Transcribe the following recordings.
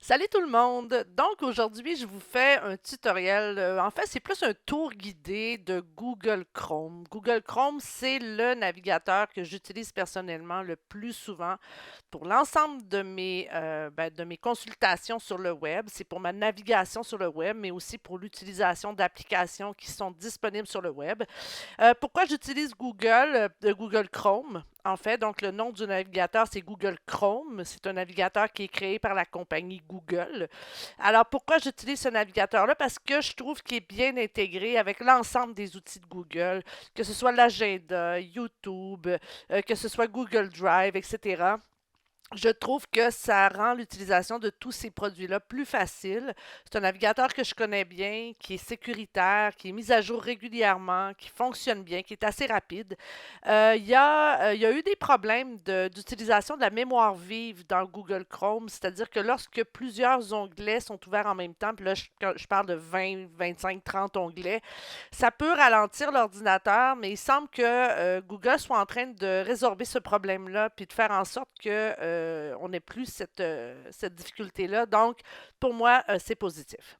Salut tout le monde! Donc aujourd'hui, je vous fais un tutoriel. En fait, c'est plus un tour guidé de Google Chrome. Google Chrome, c'est le navigateur que j'utilise personnellement le plus souvent pour l'ensemble de mes consultations sur le web. C'est pour ma navigation sur le web, mais aussi pour l'utilisation d'applications qui sont disponibles sur le web. Pourquoi j'utilise Google Chrome? En fait, donc le nom du navigateur, c'est Google Chrome. C'est un navigateur qui est créé par la compagnie Google. Alors, pourquoi j'utilise ce navigateur-là? Parce que je trouve qu'il est bien intégré avec l'ensemble des outils de Google, que ce soit l'agenda, YouTube, que ce soit Google Drive, etc. Je trouve que ça rend l'utilisation de tous ces produits-là plus facile. C'est un navigateur que je connais bien, qui est sécuritaire, qui est mis à jour régulièrement, qui fonctionne bien, qui est assez rapide. Il y a eu des problèmes d'utilisation de la mémoire vive dans Google Chrome, c'est-à-dire que lorsque plusieurs onglets sont ouverts en même temps, puis là quand je parle de 20, 25, 30 onglets, ça peut ralentir l'ordinateur, mais il semble que Google soit en train de résorber ce problème-là, puis de faire en sorte que on n'ait plus cette difficulté-là. Donc, pour moi, c'est positif.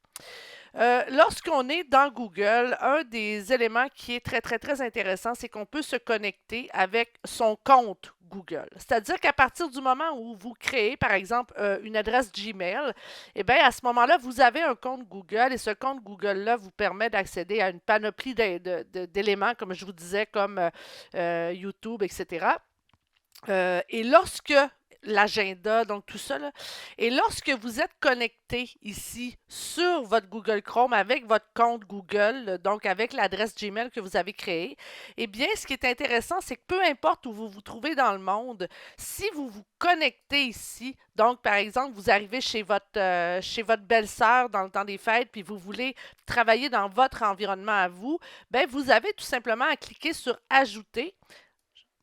Lorsqu'on est dans Google, un des éléments qui est très, très, très intéressant, c'est qu'on peut se connecter avec son compte Google. C'est-à-dire qu'à partir du moment où vous créez, par exemple, une adresse Gmail, eh bien, à ce moment-là, vous avez un compte Google et ce compte Google-là vous permet d'accéder à une panoplie d'éléments, comme je vous disais, comme YouTube, etc. Et lorsque l'agenda, donc tout ça, là, et lorsque vous êtes connecté ici sur votre Google Chrome avec votre compte Google, donc avec l'adresse Gmail que vous avez créée, eh bien, ce qui est intéressant, c'est que peu importe où vous vous trouvez dans le monde, si vous vous connectez ici, donc par exemple, vous arrivez chez votre belle-sœur dans le temps des fêtes, puis vous voulez travailler dans votre environnement à vous, ben vous avez tout simplement à cliquer sur Ajouter.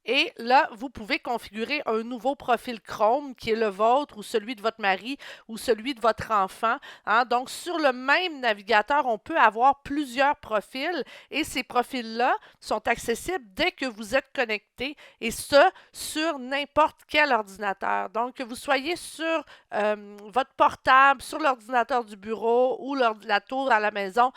Et là, vous pouvez configurer un nouveau profil Chrome qui est le vôtre ou celui de votre mari ou celui de votre enfant, hein. Donc, sur le même navigateur, on peut avoir plusieurs profils et ces profils-là sont accessibles dès que vous êtes connecté et ce, sur n'importe quel ordinateur. Donc, que vous soyez sur votre portable, sur l'ordinateur du bureau ou la tour à la maison,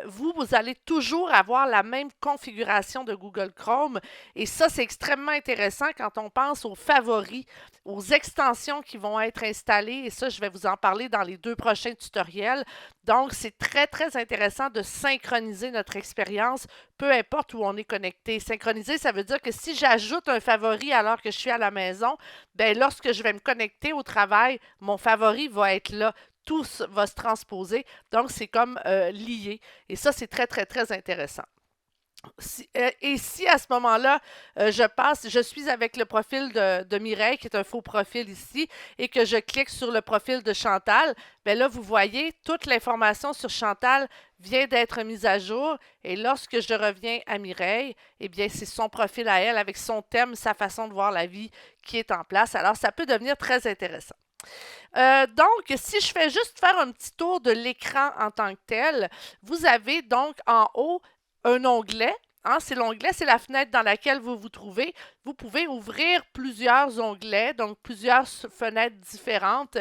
vous allez toujours avoir la même configuration de Google Chrome et ça, c'est extrêmement intéressant quand on pense aux favoris, aux extensions qui vont être installées. Et ça, je vais vous en parler dans les deux prochains tutoriels. Donc, c'est très, très intéressant de synchroniser notre expérience, peu importe où on est connecté. Synchroniser, ça veut dire que si j'ajoute un favori alors que je suis à la maison, ben lorsque je vais me connecter au travail, mon favori va être là. Tout va se transposer. Donc, c'est comme lié. Et ça, c'est très, très, très intéressant. Et si à ce moment-là, je suis avec le profil de Mireille, qui est un faux profil ici, et que je clique sur le profil de Chantal, bien là, vous voyez, toute l'information sur Chantal vient d'être mise à jour. Et lorsque je reviens à Mireille, eh bien, c'est son profil à elle, avec son thème, sa façon de voir la vie qui est en place. Alors, ça peut devenir très intéressant. Donc, si je fais juste faire un petit tour de l'écran en tant que tel, vous avez donc en haut un onglet. Hein, c'est l'onglet, c'est la fenêtre dans laquelle vous vous trouvez. Vous pouvez ouvrir plusieurs onglets, donc plusieurs fenêtres différentes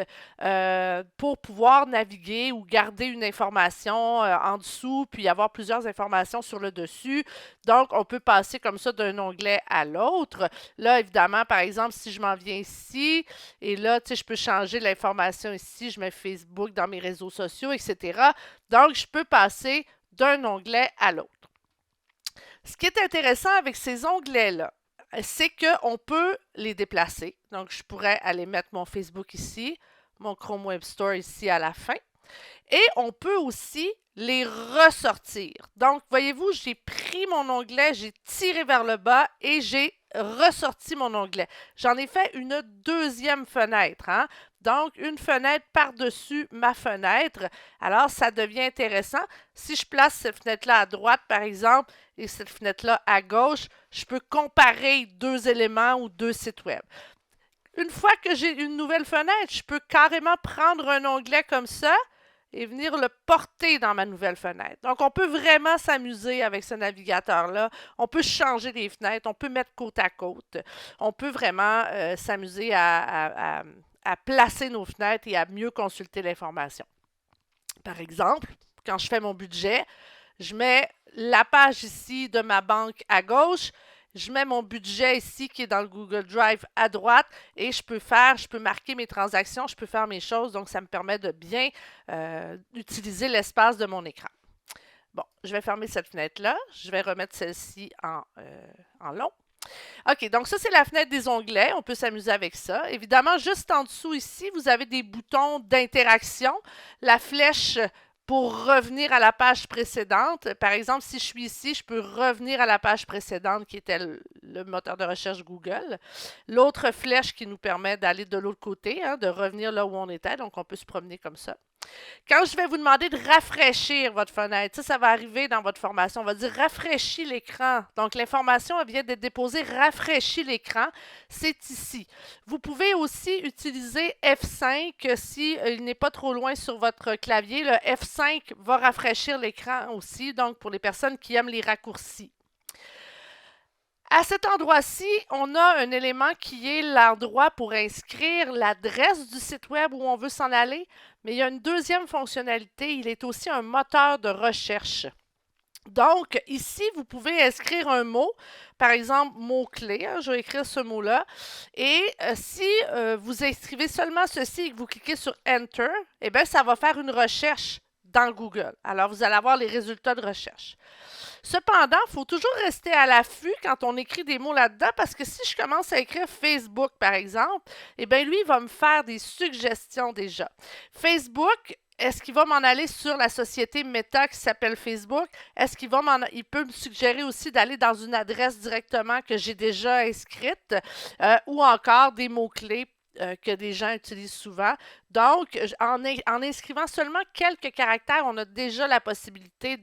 pour pouvoir naviguer ou garder une information en dessous, puis avoir plusieurs informations sur le dessus. Donc, on peut passer comme ça d'un onglet à l'autre. Là, évidemment, par exemple, si je m'en viens ici, et là, tu sais, je peux changer l'information ici, je mets Facebook dans mes réseaux sociaux, etc. Donc, je peux passer d'un onglet à l'autre. Ce qui est intéressant avec ces onglets-là, c'est qu'on peut les déplacer. Donc, je pourrais aller mettre mon Facebook ici, mon Chrome Web Store ici à la fin. Et on peut aussi les ressortir. Donc, voyez-vous, j'ai pris mon onglet, j'ai tiré vers le bas et j'ai ressorti mon onglet. J'en ai fait une deuxième fenêtre, hein? Donc, une fenêtre par-dessus ma fenêtre. Alors, ça devient intéressant. Si je place cette fenêtre-là à droite, par exemple, et cette fenêtre-là à gauche, je peux comparer deux éléments ou deux sites web. Une fois que j'ai une nouvelle fenêtre, je peux carrément prendre un onglet comme ça et venir le porter dans ma nouvelle fenêtre. Donc, on peut vraiment s'amuser avec ce navigateur-là. On peut changer les fenêtres, on peut mettre côte à côte. On peut vraiment s'amuser à placer nos fenêtres et à mieux consulter l'information. Par exemple, quand je fais mon budget, je mets la page ici de ma banque à gauche, je mets mon budget ici qui est dans le Google Drive à droite et je peux marquer mes transactions, je peux faire mes choses, donc ça me permet de bien utiliser l'espace de mon écran. Bon, je vais fermer cette fenêtre-là, je vais remettre celle-ci en long. OK, donc ça, c'est la fenêtre des onglets. On peut s'amuser avec ça. Évidemment, juste en dessous ici, vous avez des boutons d'interaction. La flèche pour revenir à la page précédente. Par exemple, si je suis ici, je peux revenir à la page précédente qui était le moteur de recherche Google. L'autre flèche qui nous permet d'aller de l'autre côté, hein, de revenir là où on était. Donc, on peut se promener comme ça. Quand je vais vous demander de rafraîchir votre fenêtre, ça va arriver dans votre formation. On va dire rafraîchis l'écran. Donc, l'information vient d'être déposée, rafraîchis l'écran. C'est ici. Vous pouvez aussi utiliser F5 si il n'est pas trop loin sur votre clavier. Le F5 va rafraîchir l'écran aussi, donc pour les personnes qui aiment les raccourcis. À cet endroit-ci, on a un élément qui est l'endroit pour inscrire l'adresse du site web où on veut s'en aller, mais il y a une deuxième fonctionnalité, il est aussi un moteur de recherche. Donc, ici, vous pouvez inscrire un mot, par exemple, mot-clé, hein, je vais écrire ce mot-là, et si vous inscrivez seulement ceci et que vous cliquez sur Enter, eh bien, ça va faire une recherche dans Google. Alors, vous allez avoir les résultats de recherche. Cependant, il faut toujours rester à l'affût quand on écrit des mots là-dedans parce que si je commence à écrire Facebook, par exemple, eh bien, lui, il va me faire des suggestions déjà. Facebook, est-ce qu'il va m'en aller sur la société Meta qui s'appelle Facebook? Est-ce qu'il il peut me suggérer aussi d'aller dans une adresse directement que j'ai déjà inscrite ou encore des mots-clés que des gens utilisent souvent. Donc, en inscrivant seulement quelques caractères, on a déjà la possibilité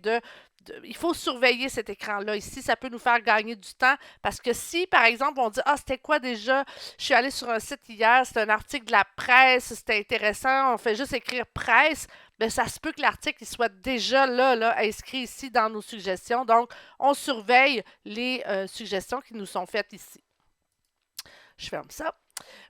il faut surveiller cet écran-là. Ici, ça peut nous faire gagner du temps parce que si, par exemple, on dit « Ah, c'était quoi déjà? Je suis allé sur un site hier, c'était un article de la presse, c'était intéressant, on fait juste écrire presse », bien, ça se peut que l'article soit déjà là, inscrit ici dans nos suggestions. Donc, on surveille les suggestions qui nous sont faites ici. Je ferme ça.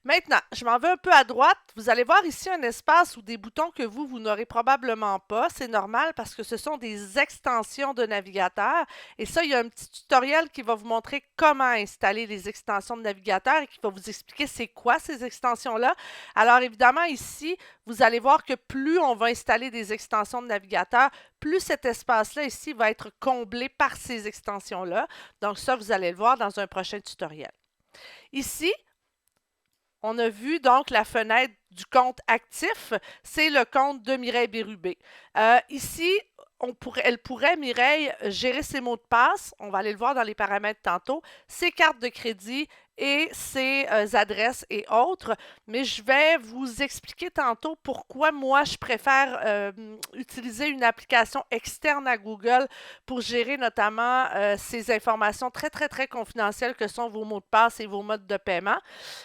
Maintenant, je m'en vais un peu à droite. Vous allez voir ici un espace ou des boutons que vous n'aurez probablement pas. C'est normal parce que ce sont des extensions de navigateur. Et ça, il y a un petit tutoriel qui va vous montrer comment installer les extensions de navigateur et qui va vous expliquer c'est quoi ces extensions-là. Alors évidemment, ici, vous allez voir que plus on va installer des extensions de navigateur, plus cet espace-là ici va être comblé par ces extensions-là. Donc ça, vous allez le voir dans un prochain tutoriel. Ici, on a vu donc la fenêtre du compte actif, c'est le compte de Mireille Bérubé. Ici, elle pourrait, Mireille, gérer ses mots de passe, on va aller le voir dans les paramètres tantôt, ses cartes de crédit et ses adresses et autres, mais je vais vous expliquer tantôt pourquoi moi je préfère utiliser une application externe à Google pour gérer notamment ces informations très, très, très confidentielles que sont vos mots de passe et vos modes de paiement.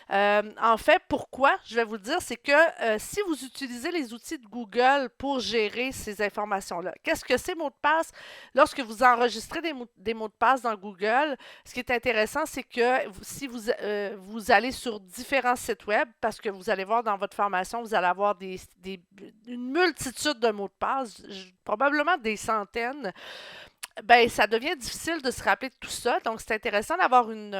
En fait, pourquoi? Je vais vous le dire, c'est que si vous utilisez les outils de Google pour gérer ces informations-là, qu'est-ce que c'est mots de passe? Lorsque vous enregistrez des mots de passe dans Google, ce qui est intéressant, c'est que si vous allez sur différents sites web, parce que vous allez voir dans votre formation, vous allez avoir une multitude de mots de passe, probablement des centaines, ben, ça devient difficile de se rappeler de tout ça. Donc, c'est intéressant d'avoir une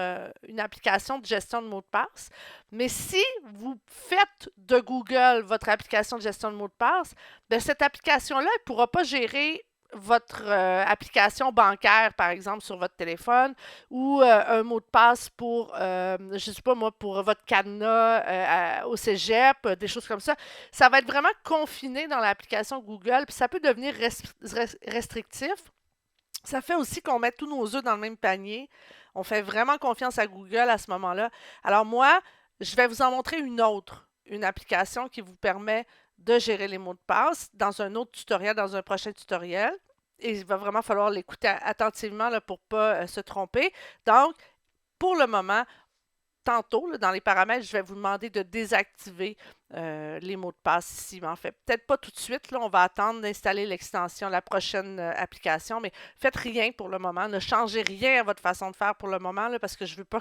application de gestion de mots de passe. Mais si vous faites de Google votre application de gestion de mots de passe, ben, cette application-là, elle ne pourra pas gérer votre application bancaire, par exemple, sur votre téléphone, ou un mot de passe pour, je ne sais pas moi, pour votre cadenas au cégep, des choses comme ça. Ça va être vraiment confiné dans l'application Google, puis ça peut devenir restrictif. Ça fait aussi qu'on met tous nos œufs dans le même panier. On fait vraiment confiance à Google à ce moment-là. Alors moi, je vais vous en montrer une application qui vous permet de gérer les mots de passe dans un autre tutoriel, dans un prochain tutoriel. Et il va vraiment falloir l'écouter attentivement là, pour ne pas se tromper. Donc, pour le moment, tantôt, là, dans les paramètres, je vais vous demander de désactiver les mots de passe ici. Mais en fait, peut-être pas tout de suite. Là, on va attendre d'installer l'extension, la prochaine application, mais faites rien pour le moment. Ne changez rien à votre façon de faire pour le moment, là, parce que je ne veux pas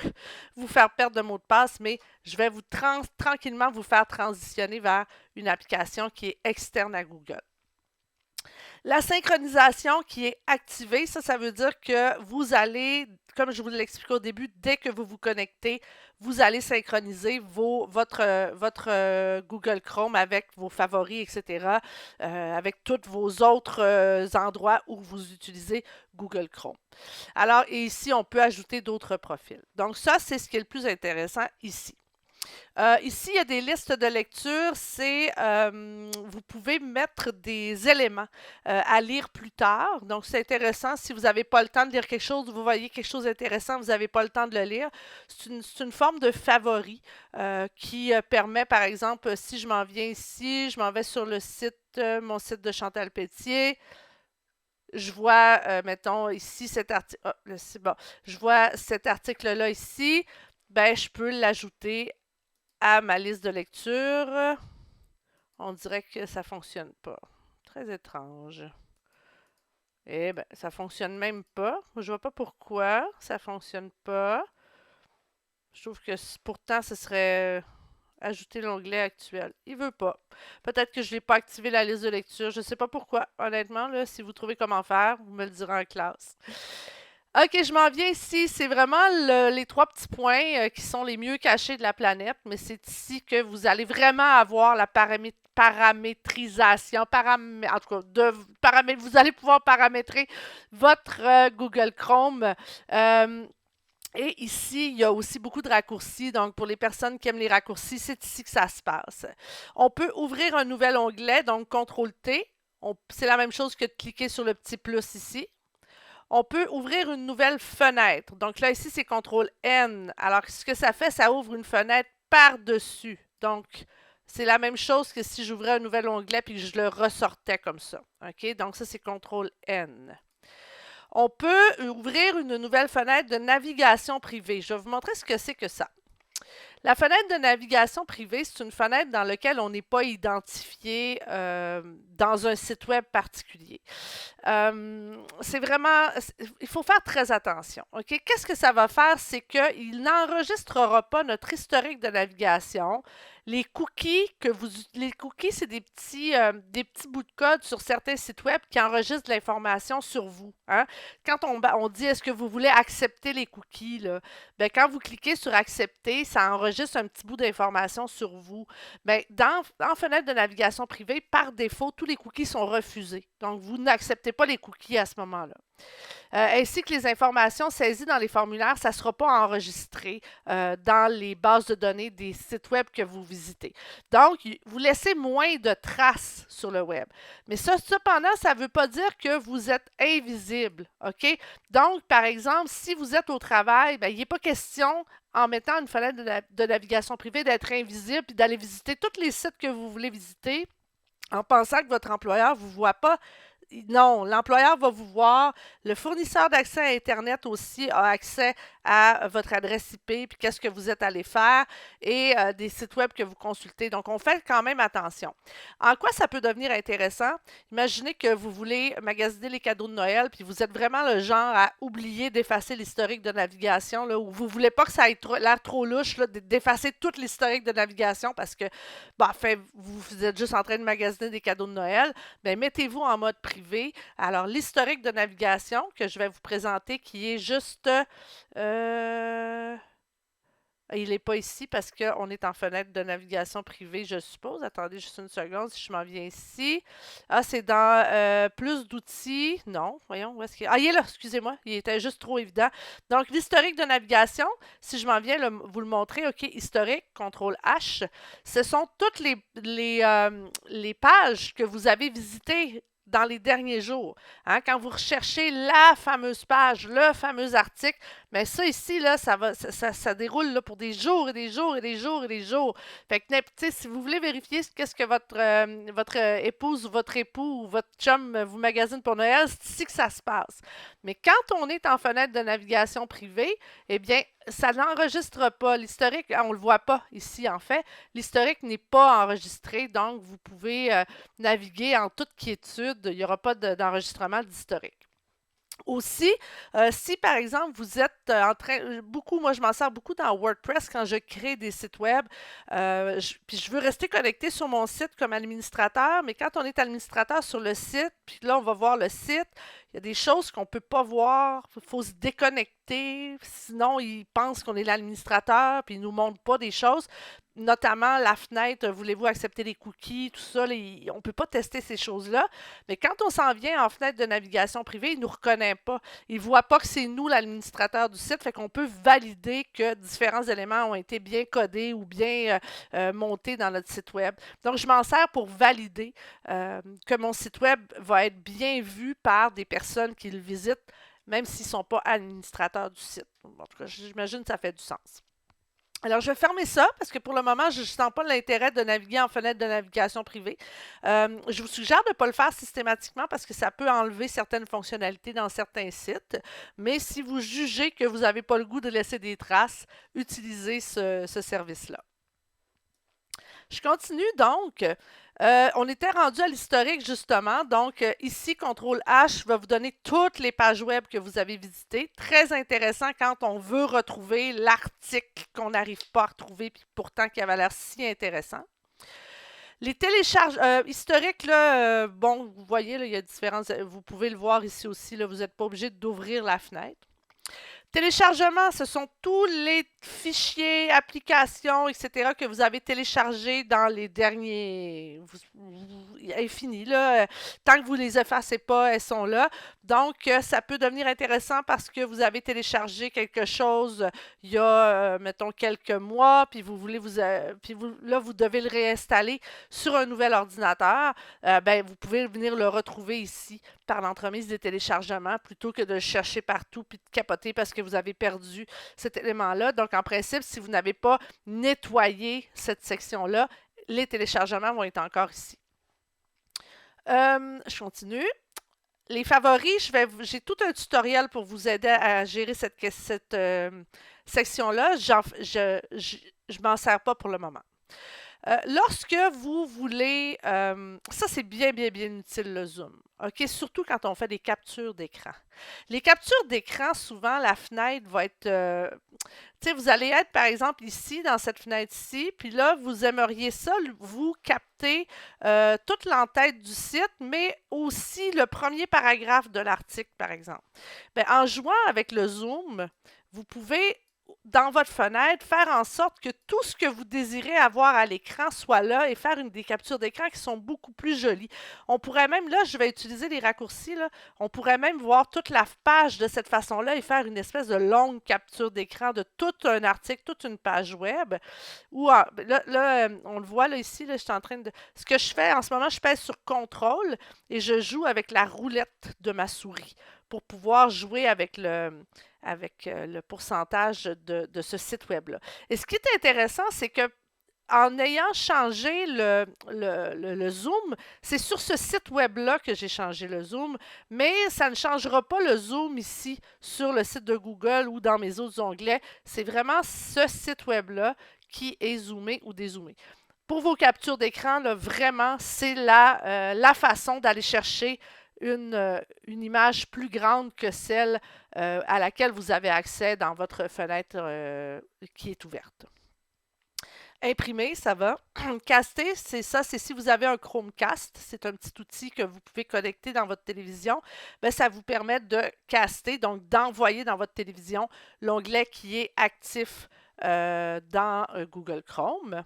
vous faire perdre de mots de passe, mais je vais vous tranquillement vous faire transitionner vers une application qui est externe à Google. La synchronisation qui est activée, ça veut dire que vous allez, comme je vous l'expliquais au début, dès que vous vous connectez, vous allez synchroniser votre Google Chrome avec vos favoris, etc., avec tous vos autres endroits où vous utilisez Google Chrome. Alors, et ici, on peut ajouter d'autres profils. Donc, ça, c'est ce qui est le plus intéressant ici. Ici, il y a des listes de lecture. Vous pouvez mettre des éléments à lire plus tard. Donc, c'est intéressant. Si vous n'avez pas le temps de lire quelque chose, vous voyez quelque chose d'intéressant, vous n'avez pas le temps de le lire. C'est une forme de favori qui permet, par exemple, si je m'en viens ici, je m'en vais sur le site, mon site de Chantal Pétier. Je vois, mettons, ici, cet article. Oh, c'est bon. Je vois cet article-là ici. Ben, je peux l'ajouter à ma liste de lecture. On dirait que ça ne fonctionne pas. Très étrange. Eh bien, ça ne fonctionne même pas. Je ne vois pas pourquoi ça ne fonctionne pas. Je trouve que pourtant, ce serait ajouter l'onglet actuel. Il ne veut pas. Peut-être que je ne l'ai pas activé la liste de lecture. Je ne sais pas pourquoi. Honnêtement, là, si vous trouvez comment faire, vous me le direz en classe. OK, je m'en viens ici. C'est vraiment les 3 petits points qui sont les mieux cachés de la planète, mais c'est ici que vous allez vraiment avoir la paramétrisation. En tout cas, vous allez pouvoir paramétrer votre Google Chrome. Et ici, il y a aussi beaucoup de raccourcis. Donc, pour les personnes qui aiment les raccourcis, c'est ici que ça se passe. On peut ouvrir un nouvel onglet, donc CTRL-T. C'est la même chose que de cliquer sur le petit plus ici. On peut ouvrir une nouvelle fenêtre. Donc là, ici, c'est CTRL-N. Alors, ce que ça fait, ça ouvre une fenêtre par-dessus. Donc, c'est la même chose que si j'ouvrais un nouvel onglet puis que je le ressortais comme ça. OK? Donc, ça, c'est CTRL-N. On peut ouvrir une nouvelle fenêtre de navigation privée. Je vais vous montrer ce que c'est que ça. La fenêtre de navigation privée, c'est une fenêtre dans laquelle on n'est pas identifié dans un site web particulier. C'est vraiment, il faut faire très attention. OK? Qu'est-ce que ça va faire? C'est qu'il n'enregistrera pas notre historique de navigation. Les cookies, c'est des petits bouts de code sur certains sites web qui enregistrent de l'information sur vous. Hein? Quand on dit est-ce que vous voulez accepter les cookies, là, ben, quand vous cliquez sur accepter, ça enregistre un petit bout d'information sur vous. Ben, en fenêtre de navigation privée, par défaut, tous les cookies sont refusés. Donc, vous n'acceptez pas les cookies à ce moment-là. Ainsi que les informations saisies dans les formulaires, ça ne sera pas enregistré dans les bases de données des sites web que vous visitez. Donc, vous laissez moins de traces sur le web. Mais ça, cependant, ça ne veut pas dire que vous êtes invisible. OK? Donc, par exemple, si vous êtes au travail, ben, il n'est pas question, en mettant une fenêtre de navigation privée, d'être invisible et d'aller visiter tous les sites que vous voulez visiter en pensant que votre employeur ne vous voit pas. Non, l'employeur va vous voir. Le fournisseur d'accès à Internet aussi a accès à votre adresse IP, puis qu'est-ce que vous êtes allé faire, et des sites web que vous consultez. Donc, on fait quand même attention. En quoi ça peut devenir intéressant? Imaginez que vous voulez magasiner les cadeaux de Noël, puis vous êtes vraiment le genre à oublier d'effacer l'historique de navigation, là, ou vous ne voulez pas que ça ait l'air trop louche d'effacer tout l'historique de navigation parce que vous êtes juste en train de magasiner des cadeaux de Noël. Bien, mettez-vous en mode privé. Alors, l'historique de navigation que je vais vous présenter qui est juste... il n'est pas ici parce qu'on est en fenêtre de navigation privée, je suppose. Attendez juste une seconde si je m'en viens ici. Ah, c'est dans plus d'outils. Non, voyons, où est-ce qu'il est? Ah, il est là, excusez-moi. Il était juste trop évident. Donc, l'historique de navigation, si je m'en viens vous le montrer, OK, historique, CTRL-H, ce sont toutes les pages que vous avez visitées dans les derniers jours. Hein, quand vous recherchez la fameuse page, le fameux article, Mais ça ici, là, ça déroule là, pour des jours et des jours et des jours et des jours. Fait que, tu sais, si vous voulez vérifier qu'est-ce que votre épouse ou votre époux ou votre chum vous magasine pour Noël, c'est ici que ça se passe. Mais quand on est en fenêtre de navigation privée, eh bien, ça n'enregistre pas. L'historique, on ne le voit pas ici, en fait. L'historique n'est pas enregistré, donc vous pouvez naviguer en toute quiétude. Il n'y aura pas d'enregistrement d'historique. Aussi, si par exemple vous êtes en train, beaucoup, moi je m'en sers beaucoup dans WordPress quand je crée des sites web, puis je veux rester connecté sur mon site comme administrateur, mais quand on est administrateur sur le site, puis là on va voir le site, il y a des choses qu'on ne peut pas voir, il faut se déconnecter, sinon ils pensent qu'on est l'administrateur, puis ils ne nous montrent pas des choses. Notamment la fenêtre, voulez-vous accepter les cookies, tout ça, là, on ne peut pas tester ces choses-là. Mais quand on s'en vient en fenêtre de navigation privée, il ne nous reconnaît pas. Il ne voit pas que c'est nous l'administrateur du site, fait qu'on peut valider que différents éléments ont été bien codés ou bien montés dans notre site web. Donc, je m'en sers pour valider que mon site web va être bien vu par des personnes qui le visitent, même s'ils ne sont pas administrateurs du site. En tout cas, j'imagine que ça fait du sens. Alors, je vais fermer ça parce que pour le moment, je ne sens pas l'intérêt de naviguer en fenêtre de navigation privée. Je vous suggère de ne pas le faire systématiquement parce que ça peut enlever certaines fonctionnalités dans certains sites. Mais si vous jugez que vous n'avez pas le goût de laisser des traces, utilisez ce service-là. Je continue donc. On était rendu à l'historique justement. Donc ici, CTRL-H va vous donner toutes les pages web que vous avez visitées. Très intéressant quand on veut retrouver l'article qu'on n'arrive pas à retrouver, puis pourtant qui avait l'air si intéressant. Les télécharges historiques, là, bon, vous voyez, là, il y a différents. Vous pouvez le voir ici aussi, là, vous n'êtes pas obligé d'ouvrir la fenêtre. Téléchargement, ce sont tous les fichiers, applications, etc. que vous avez téléchargés dans les derniers... Elle est finie, là. Tant que vous ne les effacez pas, elles sont là. Donc, ça peut devenir intéressant parce que vous avez téléchargé quelque chose il y a, mettons, quelques mois, puis vous voulez là, vous devez le réinstaller sur un nouvel ordinateur. Ben, vous pouvez venir le retrouver ici par l'entremise des téléchargements plutôt que de le chercher partout puis de capoter parce que vous avez perdu cet élément-là. Donc, en principe, si vous n'avez pas nettoyé cette section-là, les téléchargements vont être encore ici. Je continue. Les favoris, j'ai tout un tutoriel pour vous aider à gérer cette section-là. Je m'en sers pas pour le moment. Lorsque vous voulez, ça c'est bien utile le zoom, ok? Surtout quand on fait des captures d'écran. Les captures d'écran, souvent la fenêtre va être, tu sais, vous allez être par exemple ici, dans cette fenêtre-ci, puis là, vous aimeriez ça, vous capter toute l'entête du site, mais aussi le premier paragraphe de l'article, par exemple. Bien, en jouant avec le zoom, vous pouvez dans votre fenêtre, faire en sorte que tout ce que vous désirez avoir à l'écran soit là et faire des captures d'écran qui sont beaucoup plus jolies. On pourrait même, là, je vais utiliser les raccourcis, là, on pourrait même voir toute la page de cette façon-là et faire une espèce de longue capture d'écran de tout un article, toute une page web. Ou là, on le voit là, ici, là, je suis en train de... Ce que je fais en ce moment, je pèse sur CTRL et je joue avec la roulette de ma souris pour pouvoir jouer avec le pourcentage de ce site web-là. Et ce qui est intéressant, c'est que en ayant changé le zoom, c'est sur ce site web-là que j'ai changé le zoom, mais ça ne changera pas le zoom ici sur le site de Google ou dans mes autres onglets. C'est vraiment ce site web-là qui est zoomé ou dézoomé. Pour vos captures d'écran, vraiment, c'est la façon d'aller chercher une image plus grande que celle à laquelle vous avez accès dans votre fenêtre qui est ouverte. Imprimer, ça va. Caster, c'est ça, c'est si vous avez un Chromecast, c'est un petit outil que vous pouvez connecter dans votre télévision, bien, ça vous permet de caster, donc d'envoyer dans votre télévision l'onglet qui est actif dans Google Chrome.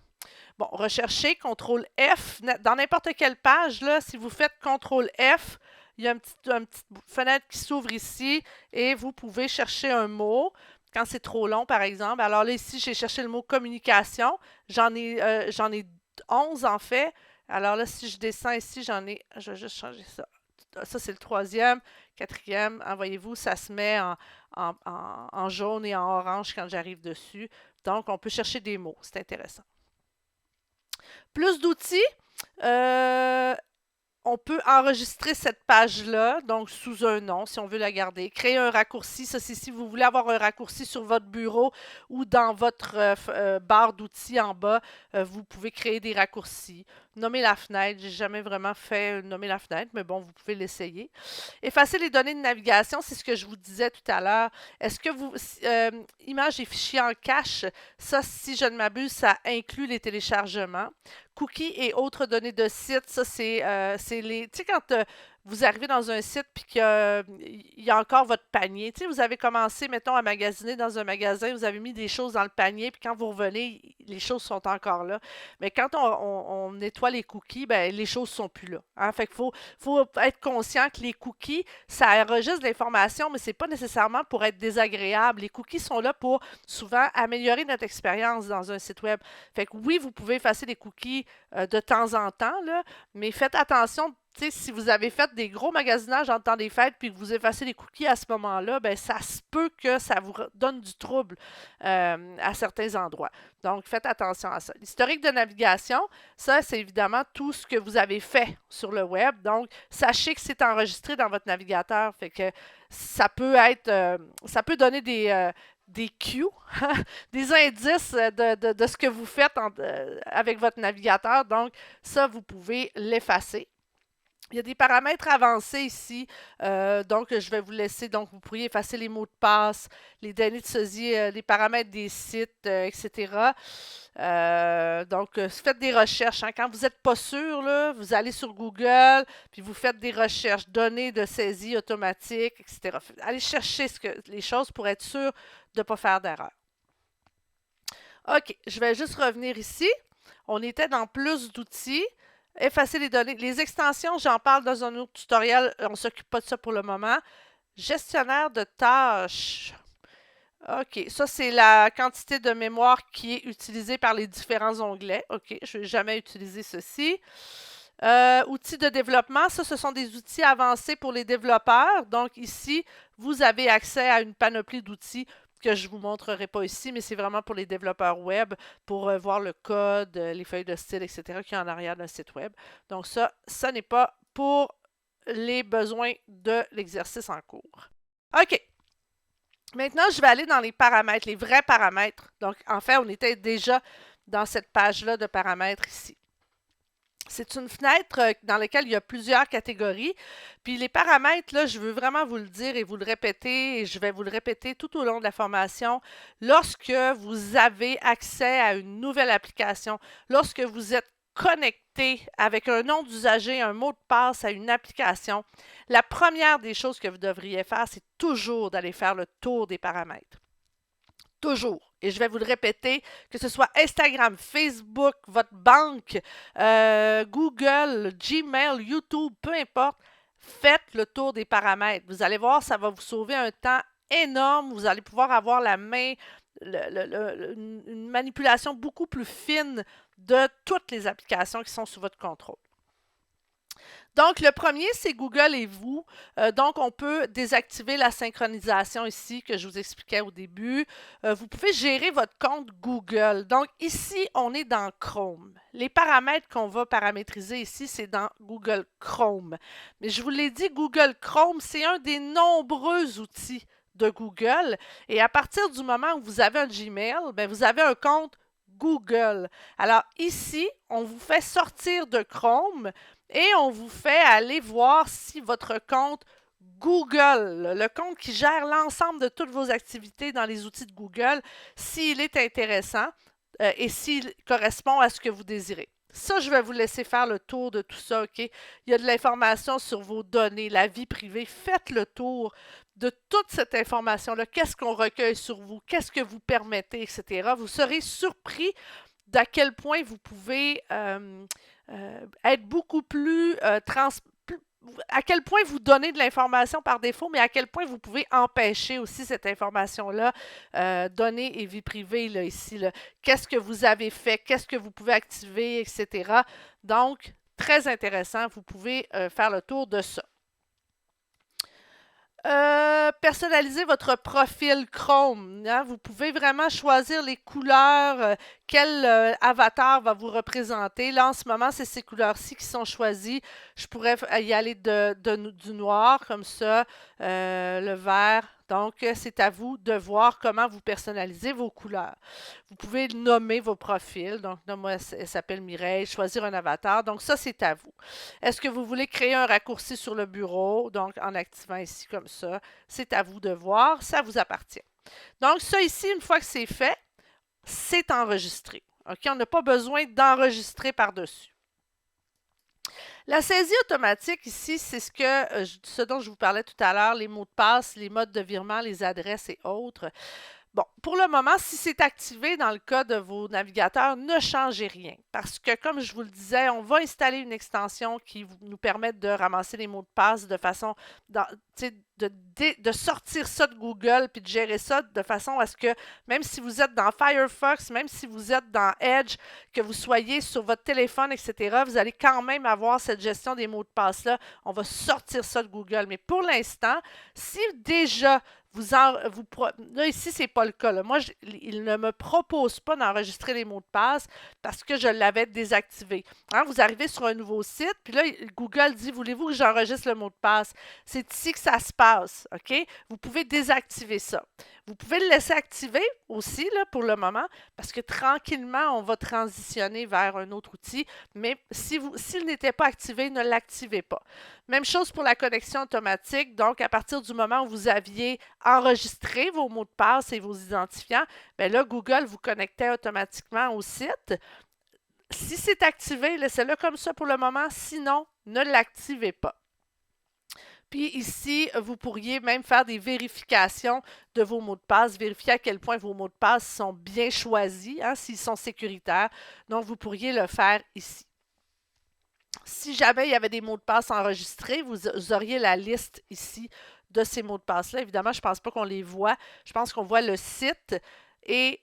Bon, recherchez, CTRL F, dans n'importe quelle page, là, si vous faites CTRL F, il y a une petite fenêtre qui s'ouvre ici et vous pouvez chercher un mot. Quand c'est trop long, par exemple. Alors là, ici, j'ai cherché le mot communication. J'en ai 11 en fait. Alors là, si je descends ici, je vais juste changer ça. ça c'est le troisième. Quatrième, voyez-vous, ça se met en jaune et en orange quand j'arrive dessus. Donc, on peut chercher des mots. C'est intéressant. Plus d'outils. Euh, on peut enregistrer cette page-là, donc sous un nom, si on veut la garder. Créer un raccourci. Ça, c'est si vous voulez avoir un raccourci sur votre bureau ou dans votre barre d'outils en bas, vous pouvez créer des raccourcis. Nommer la fenêtre. J'ai jamais vraiment fait nommer la fenêtre, mais bon, vous pouvez l'essayer. Effacer les données de navigation, c'est ce que je vous disais tout à l'heure. Est-ce que vous... images et fichiers en cache, ça, si je ne m'abuse, ça inclut les téléchargements. Cookies et autres données de site, ça, c'est les... Tu sais, quand vous arrivez dans un site puis qu'il y a encore votre panier, tu sais, vous avez commencé, mettons, à magasiner dans un magasin, vous avez mis des choses dans le panier, puis quand vous revenez, les choses sont encore là. Mais quand on nettoie les cookies, ben, les choses sont plus là. Hein? Fait qu'il faut être conscient que les cookies, ça enregistre de l'information, mais c'est pas nécessairement pour être désagréable. Les cookies sont là pour souvent améliorer notre expérience dans un site web. Fait que oui, vous pouvez effacer les cookies de temps en temps, là, mais faites attention. T'sais, si vous avez fait des gros magasinages en temps des fêtes puis que vous effacez les cookies à ce moment-là, ben ça se peut que ça vous donne du trouble à certains endroits. Donc, faites attention à ça. L'historique de navigation, ça, c'est évidemment tout ce que vous avez fait sur le web. Donc, sachez que c'est enregistré dans votre navigateur. Fait que ça peut être, ça peut donner des cues, des indices de ce que vous faites avec votre navigateur. Donc, ça, vous pouvez l'effacer. Il y a des paramètres avancés ici, donc je vais vous laisser, donc vous pourriez effacer les mots de passe, les données de sosie, les paramètres des sites, etc. Donc, faites des recherches. Hein. Quand vous n'êtes pas sûr, là, vous allez sur Google, puis vous faites des recherches, données de saisie automatique, etc. Allez chercher les choses pour être sûr de ne pas faire d'erreur. OK, je vais juste revenir ici. On était dans plus d'outils. Effacer les données. Les extensions, j'en parle dans un autre tutoriel. On ne s'occupe pas de ça pour le moment. Gestionnaire de tâches. OK, ça, c'est la quantité de mémoire qui est utilisée par les différents onglets. OK, je n'ai jamais utilisé ceci. Outils de développement, ça, ce sont des outils avancés pour les développeurs. Donc, ici, vous avez accès à une panoplie d'outils que je ne vous montrerai pas ici, mais c'est vraiment pour les développeurs web, pour voir le code, les feuilles de style, etc., qui est en arrière d'un site web. Donc ça n'est pas pour les besoins de l'exercice en cours. OK. Maintenant, je vais aller dans les paramètres, les vrais paramètres. Donc, en fait, on était déjà dans cette page-là de paramètres ici. C'est une fenêtre dans laquelle il y a plusieurs catégories. Puis les paramètres, là, je veux vraiment vous le dire et vous le répéter, et je vais vous le répéter tout au long de la formation. Lorsque vous avez accès à une nouvelle application, lorsque vous êtes connecté avec un nom d'usager, un mot de passe à une application, la première des choses que vous devriez faire, c'est toujours d'aller faire le tour des paramètres. Toujours. Et je vais vous le répéter, que ce soit Instagram, Facebook, votre banque, Google, Gmail, YouTube, peu importe, faites le tour des paramètres. Vous allez voir, ça va vous sauver un temps énorme. Vous allez pouvoir avoir la main, une manipulation beaucoup plus fine de toutes les applications qui sont sous votre contrôle. Donc, le premier, c'est Google et vous. Donc, on peut désactiver la synchronisation ici que je vous expliquais au début. Vous pouvez gérer votre compte Google. Donc, ici, on est dans Chrome. Les paramètres qu'on va paramétriser ici, c'est dans Google Chrome. Mais je vous l'ai dit, Google Chrome, c'est un des nombreux outils de Google. Et à partir du moment où vous avez un Gmail, bien, vous avez un compte Google. Alors, ici, on vous fait sortir de Chrome et on vous fait aller voir si votre compte Google, le compte qui gère l'ensemble de toutes vos activités dans les outils de Google, s'il est intéressant et s'il correspond à ce que vous désirez. Ça, je vais vous laisser faire le tour de tout ça, OK? Il y a de l'information sur vos données, la vie privée. Faites le tour de toute cette information-là. Qu'est-ce qu'on recueille sur vous? Qu'est-ce que vous permettez, etc. Vous serez surpris d'à quel point vous pouvez être beaucoup plus à quel point vous donnez de l'information par défaut, mais à quel point vous pouvez empêcher aussi cette information-là, données et vie privée, là, ici. Là. Qu'est-ce que vous avez fait, qu'est-ce que vous pouvez activer, etc. Donc, très intéressant, vous pouvez faire le tour de ça. Personnaliser votre profil Chrome, hein. Vous pouvez vraiment choisir les couleurs, quel avatar va vous représenter. Là, en ce moment, c'est ces couleurs-ci qui sont choisies. Je pourrais y aller du noir comme ça, le vert. Donc, c'est à vous de voir comment vous personnalisez vos couleurs. Vous pouvez nommer vos profils. Donc, là, moi, elle s'appelle Mireille. Choisir un avatar. Donc, ça, c'est à vous. Est-ce que vous voulez créer un raccourci sur le bureau? Donc, en activant ici comme ça, c'est à vous de voir. Ça vous appartient. Donc, ça ici, une fois que c'est fait, c'est enregistré. OK? On n'a pas besoin d'enregistrer par-dessus. La saisie automatique ici, c'est ce dont je vous parlais tout à l'heure, les mots de passe, les modes de virement, les adresses et autres. Bon, pour le moment, si c'est activé dans le cas de vos navigateurs, ne changez rien. Parce que, comme je vous le disais, on va installer une extension qui nous permet de ramasser les mots de passe de façon, de sortir ça de Google puis de gérer ça de façon à ce que, même si vous êtes dans Firefox, même si vous êtes dans Edge, que vous soyez sur votre téléphone, etc., vous allez quand même avoir cette gestion des mots de passe-là. On va sortir ça de Google. Mais pour l'instant, si déjà là, ici, c'est pas le cas. Là. Moi, il ne me propose pas d'enregistrer les mots de passe parce que je l'avais désactivé. Hein, vous arrivez sur un nouveau site, puis là, Google dit, voulez-vous que j'enregistre le mot de passe? C'est ici que ça se passe, OK? Vous pouvez désactiver ça. Vous pouvez le laisser activer aussi, là, pour le moment, parce que tranquillement, on va transitionner vers un autre outil, mais s'il n'était pas activé, ne l'activez pas. Même chose pour la connexion automatique. Donc, à partir du moment où vous aviez enregistré vos mots de passe et vos identifiants, bien là, Google vous connectait automatiquement au site. Si c'est activé, laissez-le comme ça pour le moment. Sinon, ne l'activez pas. Puis ici, vous pourriez même faire des vérifications de vos mots de passe, vérifier à quel point vos mots de passe sont bien choisis, hein, s'ils sont sécuritaires. Donc, vous pourriez le faire ici. Si jamais il y avait des mots de passe enregistrés, vous auriez la liste ici de ces mots de passe-là. Évidemment, je ne pense pas qu'on les voit. Je pense qu'on voit le site et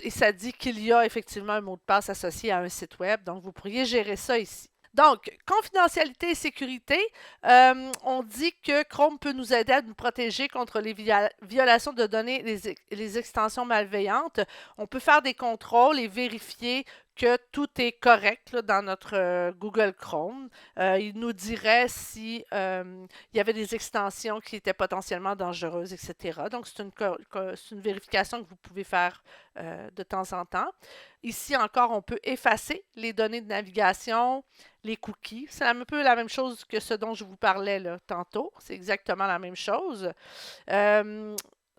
ça dit qu'il y a effectivement un mot de passe associé à un site web. Donc, vous pourriez gérer ça ici. Donc, confidentialité et sécurité, on dit que Chrome peut nous aider à nous protéger contre les violations de données et les extensions malveillantes. On peut faire des contrôles et vérifier que tout est correct là, dans notre Google Chrome. Il nous dirait si il y avait des extensions qui étaient potentiellement dangereuses, etc. Donc, c'est une vérification que vous pouvez faire de temps en temps. Ici encore, on peut effacer les données de navigation, les cookies. C'est un peu la même chose que ce dont je vous parlais là, tantôt. C'est exactement la même chose.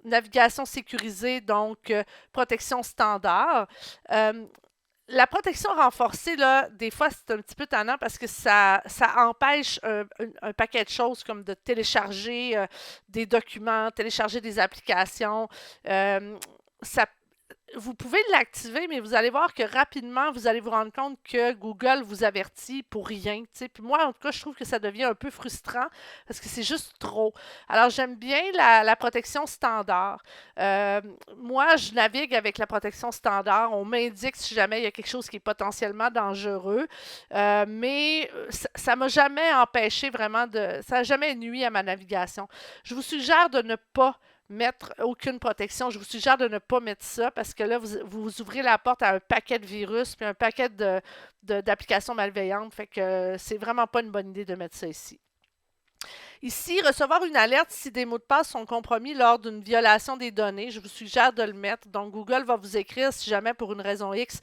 Navigation sécurisée, donc protection standard. La protection renforcée, là, des fois, c'est un petit peu tannant parce que ça empêche un paquet de choses comme de télécharger des documents, télécharger des applications. Ça Vous pouvez l'activer, mais vous allez voir que rapidement, vous allez vous rendre compte que Google vous avertit pour rien. T'sais. Puis moi, en tout cas, je trouve que ça devient un peu frustrant parce que c'est juste trop. Alors, j'aime bien la protection standard. Moi, je navigue avec la protection standard. On m'indique si jamais il y a quelque chose qui est potentiellement dangereux. Mais ça ne m'a jamais empêché vraiment ça n'a jamais nuit à ma navigation. Je vous suggère de ne pas mettre aucune protection. Je vous suggère de ne pas mettre ça parce que là, vous ouvrez la porte à un paquet de virus puis un paquet d'applications malveillantes. Fait que c'est vraiment pas une bonne idée de mettre ça ici. Ici, recevoir une alerte si des mots de passe sont compromis lors d'une violation des données, je vous suggère de le mettre. Donc, Google va vous écrire si jamais pour une raison X,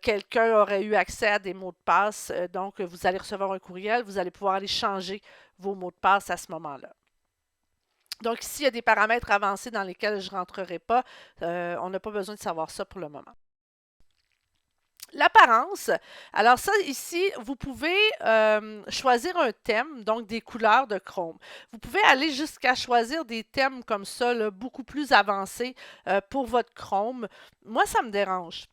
quelqu'un aurait eu accès à des mots de passe. Donc, vous allez recevoir un courriel, vous allez pouvoir aller changer vos mots de passe à ce moment-là. Donc ici, il y a des paramètres avancés dans lesquels je ne rentrerai pas. On n'a pas besoin de savoir ça pour le moment. L'apparence. Alors ça, ici, vous pouvez choisir un thème, donc des couleurs de Chrome. Vous pouvez aller jusqu'à choisir des thèmes comme ça, là, beaucoup plus avancés pour votre Chrome. Moi, ça me dérange.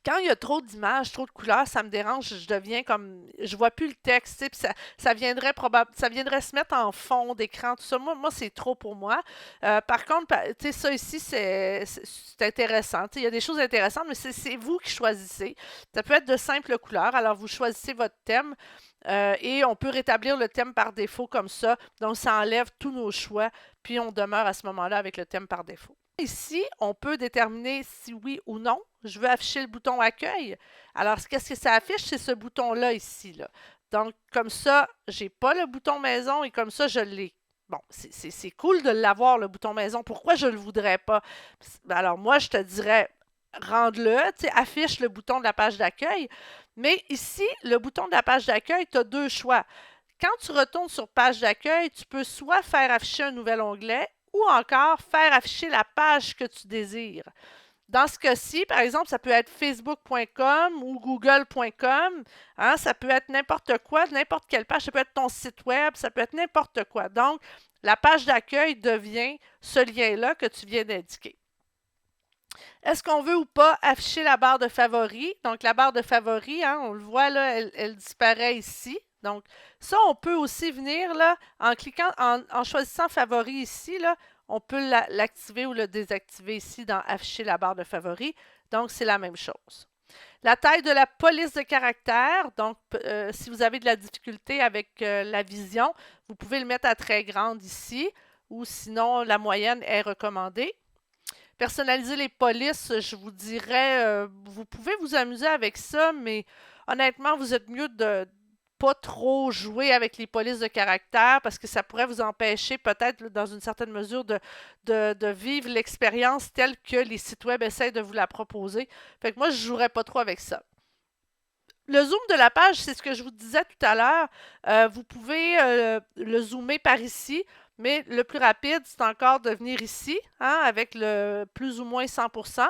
Quand il y a trop d'images, trop de couleurs, ça me dérange, je deviens comme, je vois plus le texte, puis ça viendrait ça viendrait se mettre en fond d'écran, tout ça. Moi c'est trop pour moi. Par contre, tu sais, ça ici, c'est intéressant. Il y a des choses intéressantes, mais c'est vous qui choisissez. Ça peut être de simples couleurs. Alors, vous choisissez votre thème. Et on peut rétablir le thème par défaut comme ça. Donc, ça enlève tous nos choix, puis on demeure à ce moment-là avec le thème par défaut. Ici, on peut déterminer si oui ou non je veux afficher le bouton accueil. Alors, qu'est-ce que ça affiche? C'est ce bouton-là ici. Là. Donc, comme ça, je n'ai pas le bouton maison et comme ça, je l'ai. Bon, c'est cool de l'avoir, le bouton maison. Pourquoi je ne le voudrais pas? Alors, moi, je te dirais, rende-le, affiche le bouton de la page d'accueil. Mais ici, le bouton de la page d'accueil, tu as deux choix. Quand tu retournes sur page d'accueil, tu peux soit faire afficher un nouvel onglet ou encore faire afficher la page que tu désires. Dans ce cas-ci, par exemple, ça peut être facebook.com ou google.com. Hein, ça peut être n'importe quoi, n'importe quelle page. Ça peut être ton site web, ça peut être n'importe quoi. Donc, la page d'accueil devient ce lien-là que tu viens d'indiquer. Est-ce qu'on veut ou pas afficher la barre de favoris? Donc, la barre de favoris, hein, on le voit là, elle disparaît ici. Donc, ça, on peut aussi venir là, en cliquant, en choisissant favoris ici, là, on peut l'activer ou le désactiver ici dans afficher la barre de favoris. Donc, c'est la même chose. La taille de la police de caractère, donc si vous avez de la difficulté avec la vision, vous pouvez le mettre à très grande ici ou sinon la moyenne est recommandée. Personnaliser les polices, je vous dirais, vous pouvez vous amuser avec ça, mais honnêtement, vous êtes mieux de pas trop jouer avec les polices de caractère parce que ça pourrait vous empêcher peut-être dans une certaine mesure de vivre l'expérience telle que les sites web essaient de vous la proposer. Fait que moi, je ne jouerais pas trop avec ça. Le zoom de la page, c'est ce que je vous disais tout à l'heure. Vous pouvez le zoomer par ici, mais le plus rapide, c'est encore de venir ici, hein, avec le plus ou moins 100%.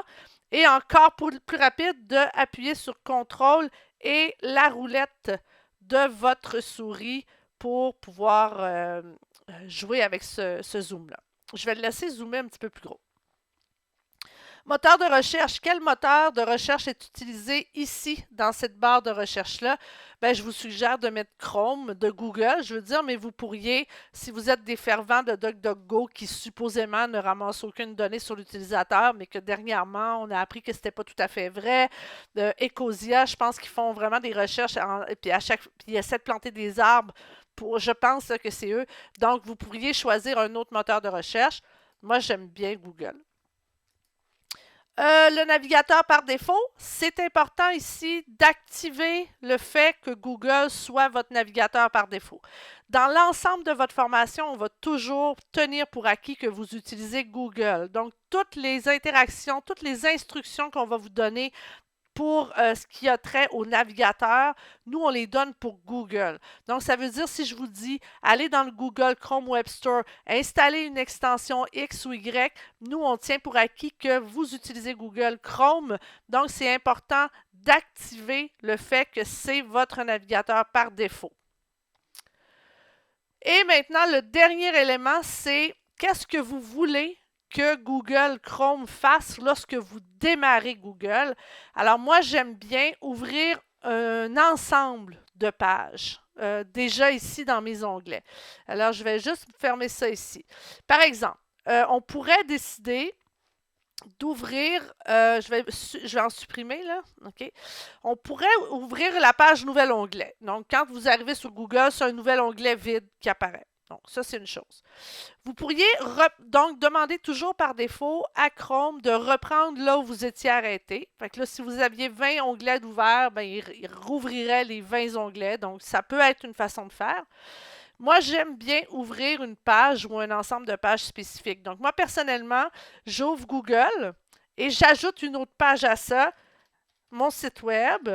Et encore plus rapide, d'appuyer sur CTRL et la roulette de votre souris pour pouvoir jouer avec ce zoom-là. Je vais le laisser zoomer un petit peu plus gros. Moteur de recherche. Quel moteur de recherche est utilisé ici, dans cette barre de recherche-là? Ben, je vous suggère de mettre Chrome de Google, je veux dire, mais vous pourriez, si vous êtes des fervents de DuckDuckGo qui supposément ne ramasse aucune donnée sur l'utilisateur, mais que dernièrement, on a appris que ce n'était pas tout à fait vrai. Ecosia, je pense qu'ils font vraiment des recherches, et puis ils essaient de planter des arbres. Je pense que c'est eux. Donc, vous pourriez choisir un autre moteur de recherche. Moi, j'aime bien Google. Le navigateur par défaut, c'est important ici d'activer le fait que Google soit votre navigateur par défaut. Dans l'ensemble de votre formation, on va toujours tenir pour acquis que vous utilisez Google. Donc, toutes les interactions, toutes les instructions qu'on va vous donner pour ce qui a trait au navigateur, nous, on les donne pour Google. Donc, ça veut dire, si je vous dis, allez dans le Google Chrome Web Store, installez une extension X ou Y, nous, on tient pour acquis que vous utilisez Google Chrome. Donc, c'est important d'activer le fait que c'est votre navigateur par défaut. Et maintenant, le dernier élément, c'est qu'est-ce que vous voulez que Google Chrome fasse lorsque vous démarrez Google. Alors moi, j'aime bien ouvrir un ensemble de pages, déjà ici dans mes onglets. Alors, je vais juste fermer ça ici. Par exemple, on pourrait décider d'ouvrir, je vais en supprimer là, OK? On pourrait ouvrir la page nouvel onglet. Donc, quand vous arrivez sur Google, c'est un nouvel onglet vide qui apparaît. Donc, ça, c'est une chose. Vous pourriez donc demander toujours par défaut à Chrome de reprendre là où vous étiez arrêté. Fait que là, si vous aviez 20 onglets d'ouvert, ben, il rouvrirait les 20 onglets. Donc, ça peut être une façon de faire. Moi, j'aime bien ouvrir une page ou un ensemble de pages spécifiques. Donc, moi, personnellement, j'ouvre Google et j'ajoute une autre page à ça, mon site web.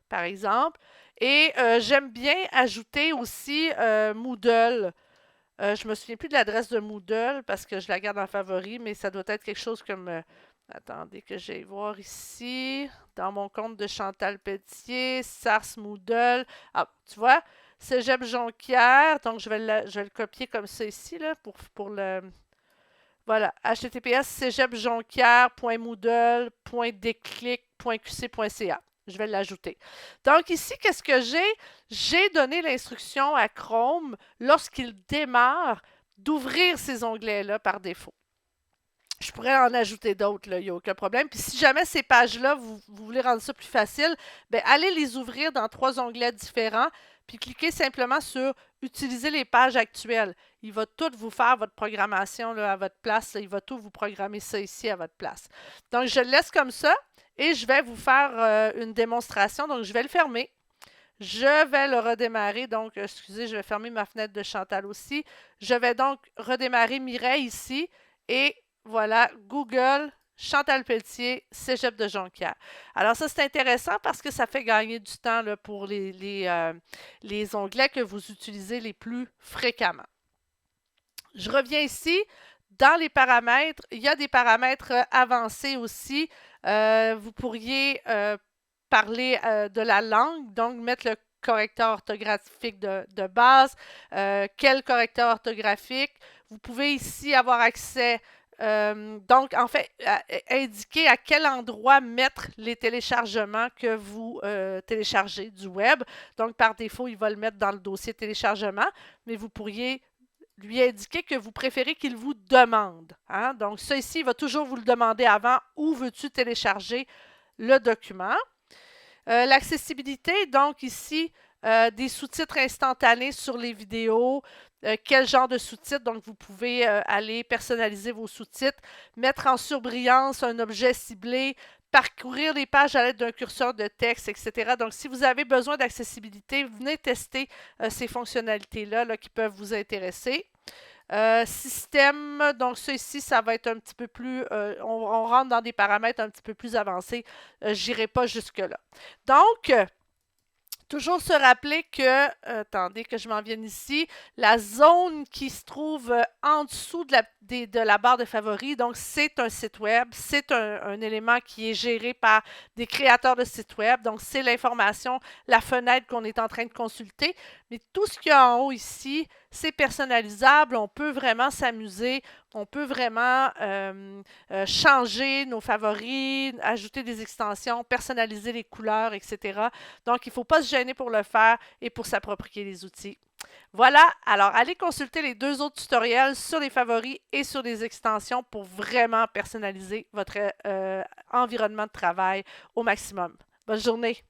Par exemple. Et j'aime bien ajouter aussi Moodle. Je me souviens plus de l'adresse de Moodle parce que je la garde en favori, mais ça doit être quelque chose comme... attendez que j'aille voir ici. Dans mon compte de Chantal Pelletier, SARS Moodle. Ah, tu vois, Cégep Jonquière. Donc, je vais le copier comme ça ici là, pour le... Voilà, https cégeps.moodle.déclic.qc.ca. Je vais l'ajouter. Donc ici, qu'est-ce que j'ai? J'ai donné l'instruction à Chrome, lorsqu'il démarre, d'ouvrir ces onglets-là par défaut. Je pourrais en ajouter d'autres, là, il n'y a aucun problème. Puis si jamais ces pages-là, vous voulez rendre ça plus facile, ben allez les ouvrir dans 3 onglets différents, puis cliquez simplement sur Utiliser les pages actuelles. Il va tout vous faire votre programmation là, à votre place. Là. Il va tout vous programmer ça ici à votre place. Donc, je le laisse comme ça et je vais vous faire une démonstration. Donc, je vais le fermer. Je vais le redémarrer. Donc, excusez, je vais fermer ma fenêtre de Chantal aussi. Je vais donc redémarrer Mireille ici et voilà, Google, Chantal Pelletier, Cégep de Jonquière. Alors ça, c'est intéressant parce que ça fait gagner du temps là, pour les onglets que vous utilisez les plus fréquemment. Je reviens ici. Dans les paramètres, il y a des paramètres avancés aussi. Vous pourriez parler de la langue, donc mettre le correcteur orthographique de base. Quel correcteur orthographique? Vous pouvez ici avoir accès donc, en fait, indiquer à quel endroit mettre les téléchargements que vous téléchargez du web. Donc, par défaut, il va le mettre dans le dossier téléchargement, mais vous pourriez lui indiquer que vous préférez qu'il vous demande. Hein? Donc, ça ici, il va toujours vous le demander avant où veux-tu télécharger le document. L'accessibilité, donc ici, des sous-titres instantanés sur les vidéos. Quel genre de sous-titres? Donc, vous pouvez aller personnaliser vos sous-titres, mettre en surbrillance un objet ciblé, parcourir les pages à l'aide d'un curseur de texte, etc. Donc, si vous avez besoin d'accessibilité, venez tester ces fonctionnalités-là là, qui peuvent vous intéresser. Système, donc ça ici, ça va être un petit peu plus, on rentre dans des paramètres un petit peu plus avancés. J'irai pas jusque-là. Donc, toujours se rappeler que, attendez que je m'en vienne ici, la zone qui se trouve en dessous de la barre de favoris, donc c'est un site web, c'est un élément qui est géré par des créateurs de sites web, donc c'est l'information, la fenêtre qu'on est en train de consulter, mais tout ce qu'il y a en haut ici, c'est personnalisable, on peut vraiment s'amuser, on peut vraiment changer nos favoris, ajouter des extensions, personnaliser les couleurs, etc. Donc, il ne faut pas se gêner pour le faire et pour s'approprier les outils. Voilà, alors allez consulter les 2 autres tutoriels sur les favoris et sur les extensions pour vraiment personnaliser votre environnement de travail au maximum. Bonne journée!